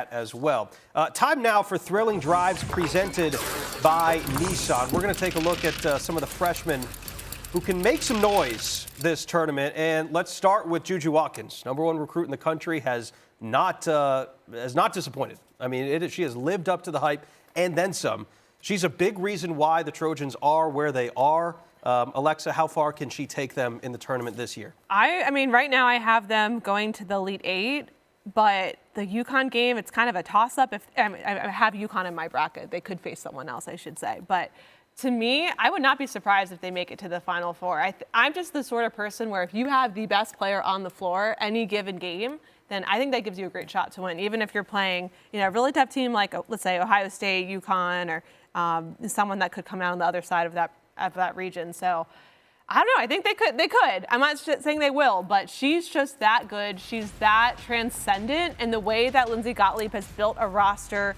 that as well. Time now for Thrilling Drives presented by Nissan. We're going to take a look at some of the freshmen who can make some noise this tournament. And let's start with JuJu Watkins. #1 recruit in the country has not disappointed. I mean, she has lived up to the hype and then some. She's a big reason why the Trojans are where they are. Alexa, how far can she take them in the tournament this year? I mean, right now I have them going to the Elite Eight, but the UConn game, it's kind of a toss-up. I have UConn in my bracket. They could face someone else, I should say. But to me, I would not be surprised if they make it to the Final Four. I'm just the sort of person where if you have the best player on the floor any given game, then I think that gives you a great shot to win, even if you're playing, a really tough team like, let's say, Ohio State, UConn, or someone that could come out on the other side of that region. So I don't know. I think they could. I'm not saying they will, but she's just that good. She's that transcendent, and the way that Lindsay Gottlieb has built a roster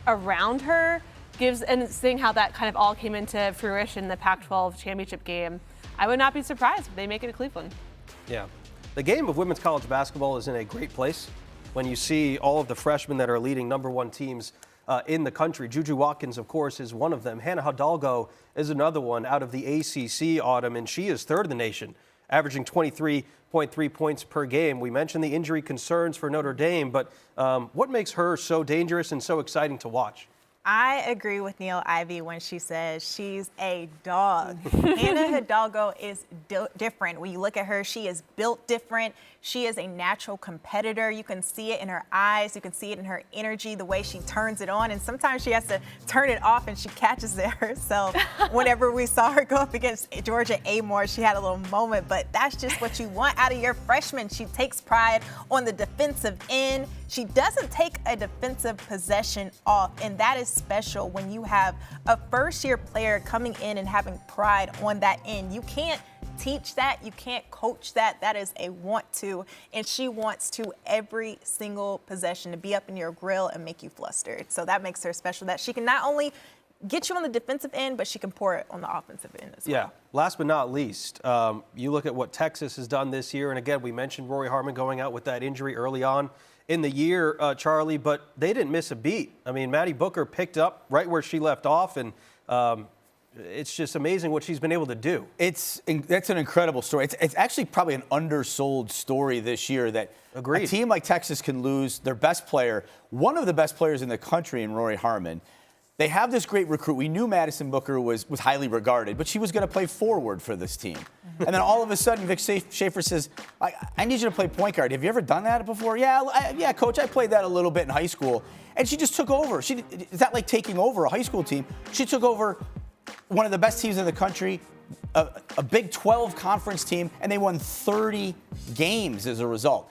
around her and seeing how that kind of all came into fruition in the Pac-12 championship game, I would not be surprised if they make it to Cleveland. Yeah. The game of women's college basketball is in a great place when you see all of the freshmen that are leading #1 teams in the country. JuJu Watkins, of course, is one of them. Hannah Hidalgo is another one out of the ACC Autumn, and she is third in the nation, averaging 23.3 points per game. We mentioned the injury concerns for Notre Dame, but what makes her so dangerous and so exciting to watch? I agree with Neil Ivey when she says she's a dog. Hannah Hidalgo is different. When you look at her, she is built different. She is a natural competitor. You can see it in her eyes. You can see it in her energy, the way she turns it on. And sometimes she has to turn it off, and she catches it herself. Whenever we saw her go up against Georgia Amore, she had a little moment. But that's just what you want out of your freshman. She takes pride on the defensive end. She doesn't take a defensive possession off, and that is special when you have a first-year player coming in and having pride on that end. You can't teach that. You can't coach that. That is a want to, and she wants to every single possession to be up in your grill and make you flustered. So that makes her special, that she can not only get you on the defensive end, but she can pour it on the offensive end as well. Yeah. Last but not least, you look at what Texas has done this year, and again, we mentioned Rory Harmon going out with that injury early on in the year, Charlie, but they didn't miss a beat. I mean, Madison Booker picked up right where she left off, and it's just amazing what she's been able to do. That's an incredible story. It's actually probably an undersold story this year that Agreed. A team like Texas can lose their best player, one of the best players in the country in Rory Harmon. They have this great recruit. We knew Madison Booker was highly regarded, but she was going to play forward for this team. And then all of a sudden, Vic Schaefer says, I need you to play point guard. Have you ever done that before? Yeah, Coach, I played that a little bit in high school. And she just took over. It's not like taking over a high school team. She took over one of the best teams in the country, a Big 12 conference team, and they won 30 games as a result.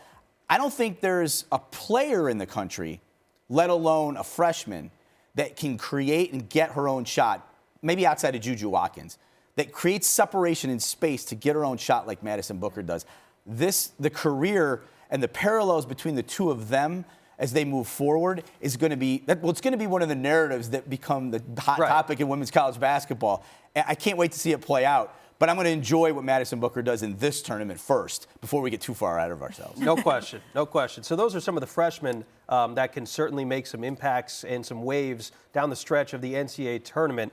I don't think there's a player in the country, let alone a freshman, that can create and get her own shot, maybe outside of JuJu Watkins, that creates separation in space to get her own shot like Madison Booker does. The career and the parallels between the two of them as they move forward is going to be, it's going to be one of the narratives that become the hot topic in women's college basketball. And I can't wait to see it play out. But I'm going to enjoy what Madison Booker does in this tournament first before we get too far out of ourselves. No question, no question. So those are some of the freshmen that can certainly make some impacts and some waves down the stretch of the NCAA tournament.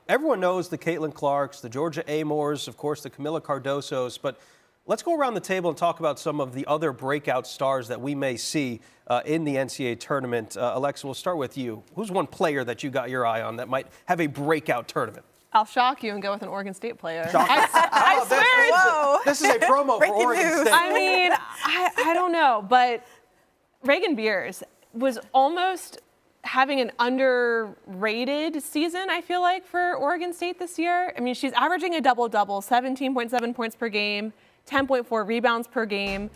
Everyone knows the Caitlin Clarks, the Georgia Amores, of course, the Camila Cardosos, but let's go around the table and talk about some of the other breakout stars that we may see in the NCAA tournament. Alexa, we'll start with you. Who's one player that you got your eye on that might have a breakout tournament? I'll shock you and go with an Oregon State player. I swear this is a promo for Oregon State. I mean, I don't know, but Raegan Beers was almost having an underrated season, I feel like, for Oregon State this year. I mean, she's averaging a double-double, 17.7 points per game, 10.4 rebounds per game.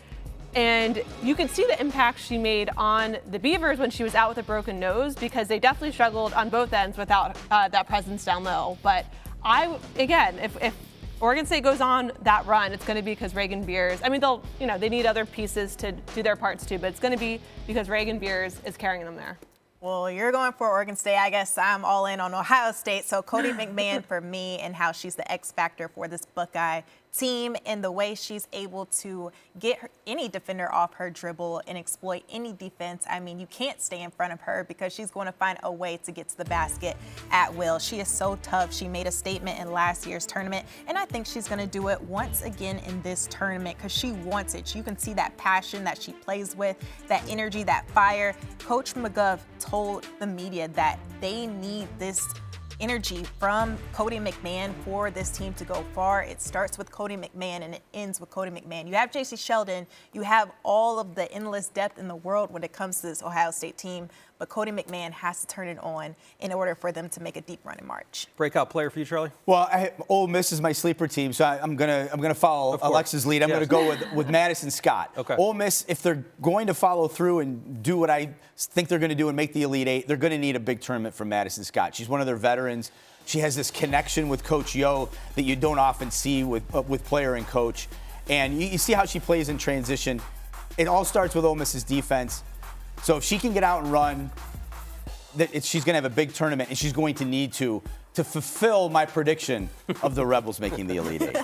And you can see the impact she made on the Beavers when she was out with a broken nose, because they definitely struggled on both ends without that presence down low. But if Oregon State goes on that run, it's going to be because Raegan Beers. I mean, they need other pieces to do their parts too, but it's going to be because Raegan Beers is carrying them there. Well, you're going for Oregon State. I guess I'm all in on Ohio State. So Cotie McMahon for me, and how she's the X factor for this Buckeye team and the way she's able to get any defender off her dribble and exploit any defense. I mean, you can't stay in front of her because she's going to find a way to get to the basket at will. She is so tough. She made a statement in last year's tournament, and I think she's going to do it once again in this tournament because she wants it. You can see that passion that she plays with, that energy, that fire. Coach McGuff told the media that they need this energy from Cotie McMahon for this team to go far. It starts with Cotie McMahon and it ends with Cotie McMahon. You have JC Sheldon, you have all of the endless depth in the world when it comes to this Ohio State team, but Cotie McMahon has to turn it on in order for them to make a deep run in March. Breakout player for you, Charlie? Well, Ole Miss is my sleeper team, so I'm gonna follow Alexa's lead. I'm gonna go with Madison Scott. Okay. Ole Miss, if they're going to follow through and do what I think they're going to do and make the Elite Eight, they're going to need a big tournament from Madison Scott. She's one of their veterans. She has this connection with Coach Yo that you don't often see with player and coach. And you see how she plays in transition. It all starts with Ole Miss's defense. So if she can get out and run, she's going to have a big tournament, and she's going to need to fulfill my prediction of the Rebels making the Elite Eight.